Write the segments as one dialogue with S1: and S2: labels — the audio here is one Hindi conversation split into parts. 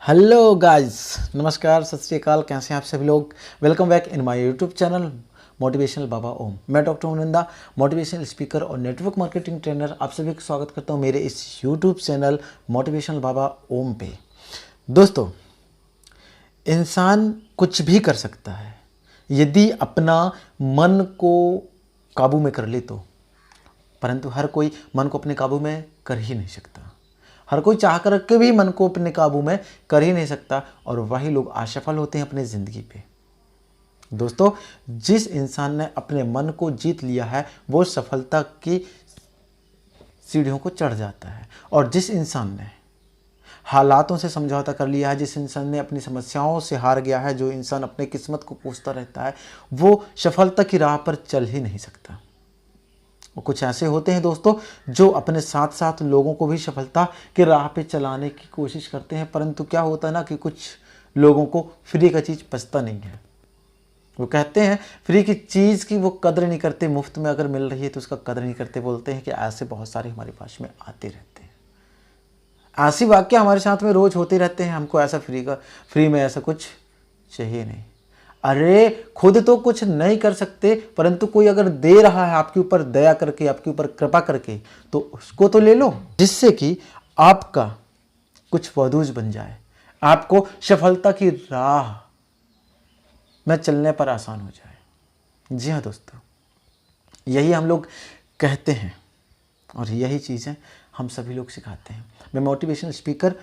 S1: हेलो गाइस, नमस्कार, सत श्री अकाल। कैसे हैं आप सभी लोग। Welcome back in my YouTube channel motivational Baba Om. मैं डॉक्टर ओमनंदा, मोटिवेशनल स्पीकर और नेटवर्क मार्केटिंग ट्रेनर। आप सभी का स्वागत करता हूं मेरे इस YouTube channel motivational Baba Om पे। दोस्तों, इंसान कुछ भी कर सकता है यदि अपना मन को काबू में कर ले तो, परंतु हर कोई मन को अपने काबू में कर ही नहीं सकता। हर कोई चाह कर के भी मन को अपने काबू में कर ही नहीं सकता, और वही लोग असफल होते हैं अपनी ज़िंदगी पे। दोस्तों, जिस इंसान ने अपने मन को जीत लिया है वो सफलता की सीढ़ियों को चढ़ जाता है, और जिस इंसान ने हालातों से समझौता कर लिया है, जिस इंसान ने अपनी समस्याओं से हार गया है, जो इंसान अपने किस्मत को कोसता रहता है, वो सफलता की राह पर चल ही नहीं सकता। कुछ ऐसे होते हैं दोस्तों जो अपने साथ साथ लोगों को भी सफलता के राह पे चलाने की कोशिश करते हैं, परंतु क्या होता है ना कि कुछ लोगों को फ्री का चीज़ पचता नहीं है। वो कहते हैं फ्री की चीज़ की वो कदर नहीं करते, मुफ्त में अगर मिल रही है तो उसका कदर नहीं करते। बोलते हैं कि ऐसे बहुत सारे हमारे पास में आते रहते हैं। ऐसी वाक्य हमारे साथ में रोज होते रहते हैं। हमको ऐसा फ्री में ऐसा कुछ चाहिए नहीं। अरे खुद तो कुछ नहीं कर सकते, परंतु कोई अगर दे रहा है आपके ऊपर दया करके, आपके ऊपर कृपा करके, तो उसको तो ले लो, जिससे कि आपका कुछ वदूज बन जाए, आपको सफलता की राह में चलने पर आसान हो जाए। जी हाँ दोस्तों, यही हम लोग कहते हैं और यही चीज़ें हम सभी लोग सिखाते हैं। मैं मोटिवेशनल स्पीकर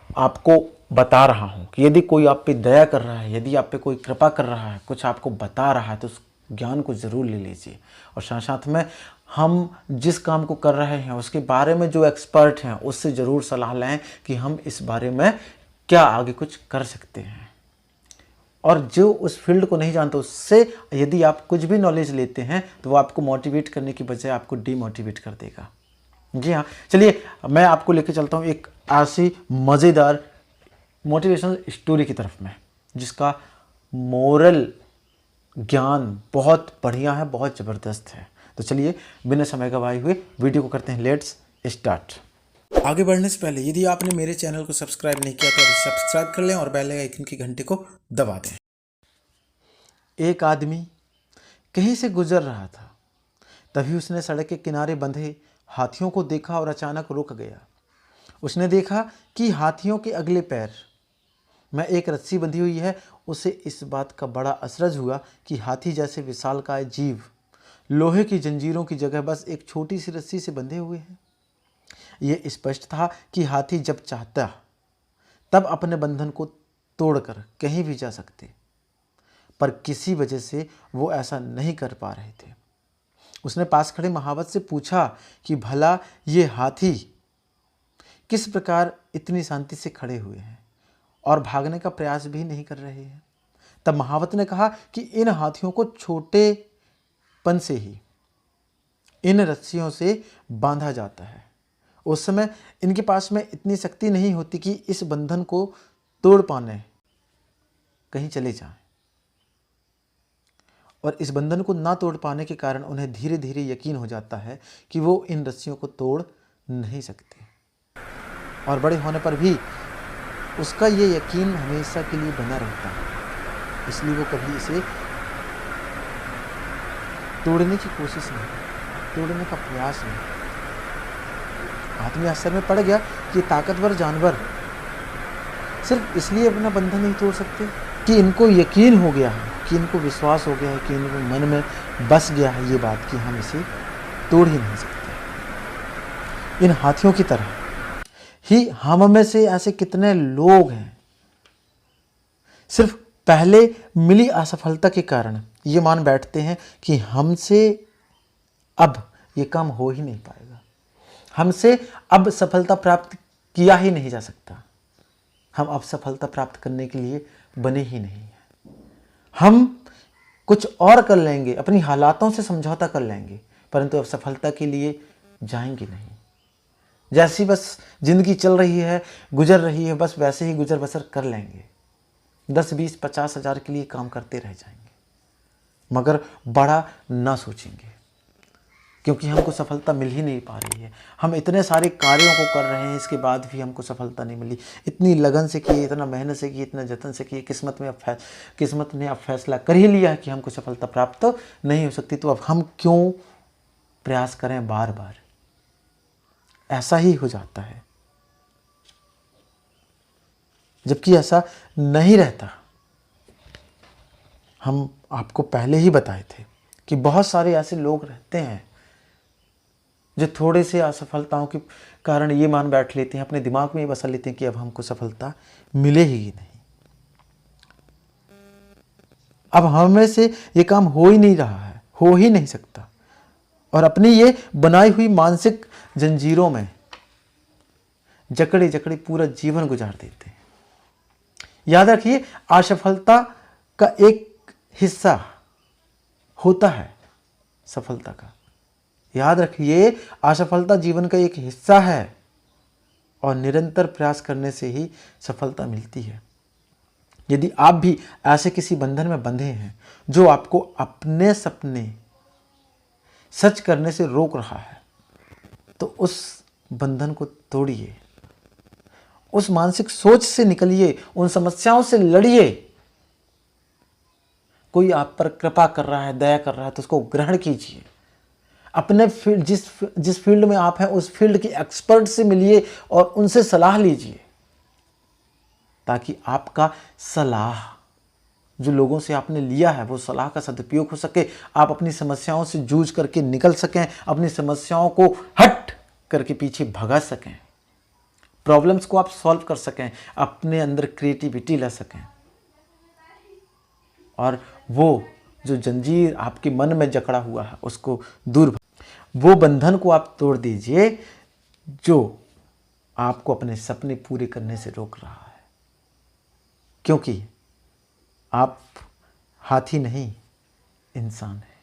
S1: आपको बता रहा हूँ कि यदि कोई आप पे दया कर रहा है, यदि आप पे कोई कृपा कर रहा है, कुछ आपको बता रहा है, तो उस ज्ञान को ज़रूर ले लीजिए। और साथ साथ में हम जिस काम को कर रहे हैं उसके बारे में जो एक्सपर्ट हैं उससे ज़रूर सलाह लें कि हम इस बारे में क्या आगे कुछ कर सकते हैं। और जो उस फील्ड को नहीं जानते उससे यदि आप कुछ भी नॉलेज लेते हैं तो वो आपको मोटिवेट करने की बजाय आपको डीमोटिवेट कर देगा। जी हाँ, चलिए मैं आपको लेके चलता हूँ एक ऐसी मज़ेदार मोटिवेशनल स्टोरी की तरफ में जिसका मोरल ज्ञान बहुत बढ़िया है, बहुत ज़बरदस्त है। तो चलिए बिना समय गवाए हुए वीडियो को करते हैं, लेट्स स्टार्ट। आगे बढ़ने से पहले यदि आपने मेरे चैनल को सब्सक्राइब नहीं किया तो अभी सब्सक्राइब कर लें और बेल आइकन की घंटी को दबा दें। एक आदमी कहीं से गुजर रहा था, तभी उसने सड़क के किनारे बंधे हाथियों को देखा और अचानक रुक गया। उसने देखा कि हाथियों के अगले पैर में एक रस्सी बंधी हुई है। उसे इस बात का बड़ा अचरज हुआ कि हाथी जैसे विशालकाय जीव लोहे की जंजीरों की जगह बस एक छोटी सी रस्सी से बंधे हुए हैं। यह स्पष्ट था कि हाथी जब चाहता तब अपने बंधन को तोड़कर कहीं भी जा सकते, पर किसी वजह से वो ऐसा नहीं कर पा रहे थे। उसने पास खड़े महावत से पूछा कि भला ये हाथी किस प्रकार इतनी शांति से खड़े हुए हैं और भागने का प्रयास भी नहीं कर रहे हैं। तब महावत ने कहा कि इन हाथियों को छोटेपन से ही इन रस्सियों से बांधा जाता है। उस समय इनके पास में इतनी शक्ति नहीं होती कि इस बंधन को तोड़ पाने कहीं चले जाएं, और इस बंधन को ना तोड़ पाने के कारण उन्हें धीरे धीरे यकीन हो जाता है कि वो इन रस्सियों को तोड़ नहीं सकते, और बड़े होने पर भी उसका ये यकीन हमेशा के लिए बना रहता है। इसलिए वो कभी इसे तोड़ने की कोशिश नहीं, तोड़ने का प्रयास नहीं। आदमी आश्चर्य में पड़ गया कि ताकतवर जानवर सिर्फ इसलिए अपना बंधन नहीं तोड़ सकते कि इनको यकीन हो गया है, कि इनको विश्वास हो गया है, कि इनको मन में बस गया है ये बात कि हम इसे तोड़ ही नहीं सकते। इन हाथियों की तरह ही हम में से ऐसे कितने लोग हैं, सिर्फ पहले मिली असफलता के कारण ये मान बैठते हैं कि हमसे अब ये काम हो ही नहीं पाएगा, हमसे अब सफलता प्राप्त किया ही नहीं जा सकता, हम अब सफलता प्राप्त करने के लिए बने ही नहीं हैं, हम कुछ और कर लेंगे, अपनी हालातों से समझौता कर लेंगे, परंतु अब सफलता के लिए जाएंगे नहीं। जैसी बस जिंदगी चल रही है, गुजर रही है, बस वैसे ही गुजर बसर कर लेंगे। 10, 20, 50 हज़ार के लिए काम करते रह जाएंगे, मगर बड़ा ना सोचेंगे क्योंकि हमको सफलता मिल ही नहीं पा रही है। हम इतने सारे कार्यों को कर रहे हैं, इसके बाद भी हमको सफलता नहीं मिली। इतनी लगन से किए, इतना मेहनत से किए, इतना जतन से किए, किस्मत ने अब फैसला कर ही लिया है कि हमको सफलता प्राप्त नहीं हो सकती, तो अब हम क्यों प्रयास करें बार बार। ऐसा ही हो जाता है, जबकि ऐसा नहीं रहता। हम आपको पहले ही बताए थे कि बहुत सारे ऐसे लोग रहते हैं जो थोड़े से असफलताओं के कारण ये मान बैठ लेते हैं, अपने दिमाग में ये बसा लेते हैं कि अब हमको सफलता मिले ही नहीं, अब हमें से ये काम हो ही नहीं रहा है, हो ही नहीं सकता, और अपनी ये बनाई हुई मानसिक जंजीरों में जकड़े जकड़े पूरा जीवन गुजार देते हैं। याद रखिए, असफलता का एक हिस्सा होता है सफलता का। याद रखिए, असफलता जीवन का एक हिस्सा है और निरंतर प्रयास करने से ही सफलता मिलती है। यदि आप भी ऐसे किसी बंधन में बंधे हैं जो आपको अपने सपने सच करने से रोक रहा है, तो उस बंधन को तोड़िए, उस मानसिक सोच से निकलिए, उन समस्याओं से लड़िए। कोई आप पर कृपा कर रहा है, दया कर रहा है, तो उसको ग्रहण कीजिए। अपने फील्ड, जिस फील्ड में आप हैं, उस फील्ड के एक्सपर्ट से मिलिए और उनसे सलाह लीजिए, ताकि आपका सलाह जो लोगों से आपने लिया है वो सलाह का सदुपयोग हो सके, आप अपनी समस्याओं से जूझ करके निकल सकें, अपनी समस्याओं को हट करके पीछे भगा सकें, प्रॉब्लम्स को आप सॉल्व कर सकें, अपने अंदर क्रिएटिविटी ला सकें, और वो जो जंजीर आपके मन में जकड़ा हुआ है उसको दूर, वो बंधन को आप तोड़ दीजिए जो आपको अपने सपने पूरे करने से रोक रहा है। क्योंकि आप हाथी नहीं, इंसान है।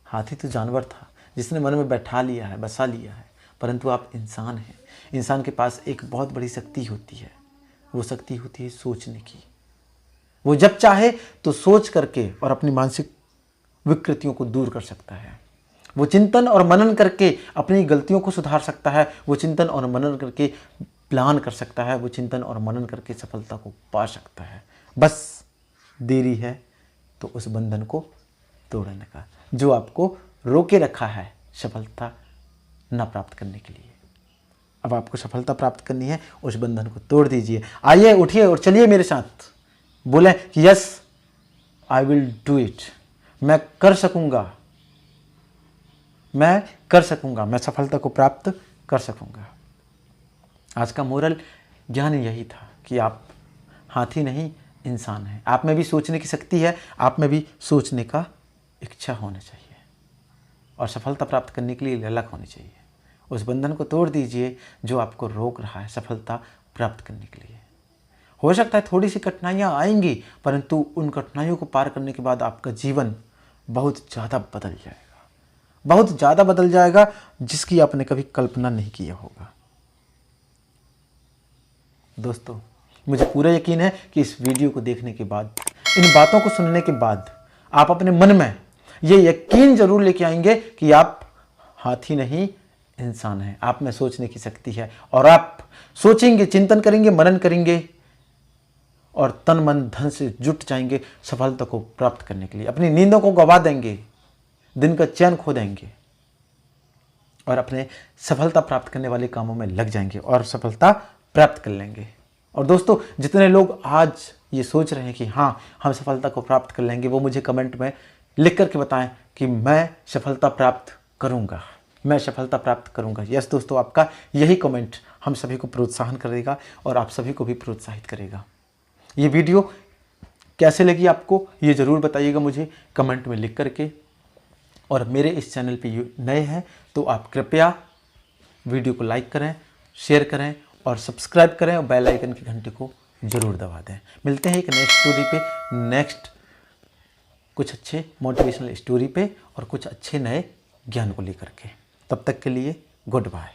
S1: हाथी तो जानवर था जिसने मन में बैठा लिया है, बसा लिया है, परंतु आप इंसान हैं। इंसान के पास एक बहुत बड़ी शक्ति होती है, वो शक्ति होती है सोचने की। वो जब चाहे तो सोच करके और अपनी मानसिक विकृतियों को दूर कर सकता है। वो चिंतन और मनन करके अपनी गलतियों को सुधार सकता है। वो चिंतन और मनन करके प्लान कर सकता है। वो चिंतन और मनन करके सफलता को पा सकता है। बस देरी है तो उस बंधन को तोड़ने का जो आपको रोके रखा है सफलता ना प्राप्त करने के लिए। अब आपको सफलता प्राप्त करनी है, उस बंधन को तोड़ दीजिए। आइए, उठिए और चलिए मेरे साथ, बोले कि yes I will do it. मैं कर सकूंगा, मैं कर सकूंगा, मैं सफलता को प्राप्त कर सकूंगा। आज का मोरल ज्ञान यही था कि आप हाथी नहीं, इंसान हैं। आप में भी सोचने की शक्ति है, आप में भी सोचने का इच्छा होना चाहिए और सफलता प्राप्त करने के लिए ललक होनी चाहिए। उस बंधन को तोड़ दीजिए जो आपको रोक रहा है सफलता प्राप्त करने के लिए। हो सकता है थोड़ी सी कठिनाइयाँ आएंगी, परंतु उन कठिनाइयों को पार करने के बाद आपका जीवन बहुत ज़्यादा बदल जाएगा, बहुत ज़्यादा बदल जाएगा, जिसकी आपने कभी कल्पना नहीं किया होगा। दोस्तों, मुझे पूरा यकीन है कि इस वीडियो को देखने के बाद, इन बातों को सुनने के बाद आप अपने मन में ये यकीन जरूर लेके आएंगे कि आप हाथी नहीं, इंसान हैं। आप में सोचने की शक्ति है और आप सोचेंगे, चिंतन करेंगे, मनन करेंगे और तन मन धन से जुट जाएंगे सफलता को प्राप्त करने के लिए। अपनी नींदों को गवा देंगे, दिन का चैन खो देंगे और अपने सफलता प्राप्त करने वाले कामों में लग जाएंगे और सफलता प्राप्त कर लेंगे। और दोस्तों, जितने लोग आज ये सोच रहे हैं कि हाँ हम सफलता को प्राप्त कर लेंगे, वो मुझे कमेंट में लिख करके बताएं कि मैं सफलता प्राप्त करूँगा, मैं सफलता प्राप्त करूँगा। यस दोस्तों, आपका यही कमेंट हम सभी को प्रोत्साहन करेगा और आप सभी को भी प्रोत्साहित करेगा। ये वीडियो कैसे लगी आपको ये ज़रूर बताइएगा मुझे कमेंट में लिख करके। और मेरे इस चैनल पे नए हैं तो आप कृपया वीडियो को लाइक करें, शेयर करें और सब्सक्राइब करें और बेल आइकन की घंटी को ज़रूर दबा दें। मिलते हैं एक नेक्स्ट स्टोरी पे, नेक्स्ट कुछ अच्छे मोटिवेशनल स्टोरी पे और कुछ अच्छे नए ज्ञान को लेकर के। तब तक के लिए गुड बाय।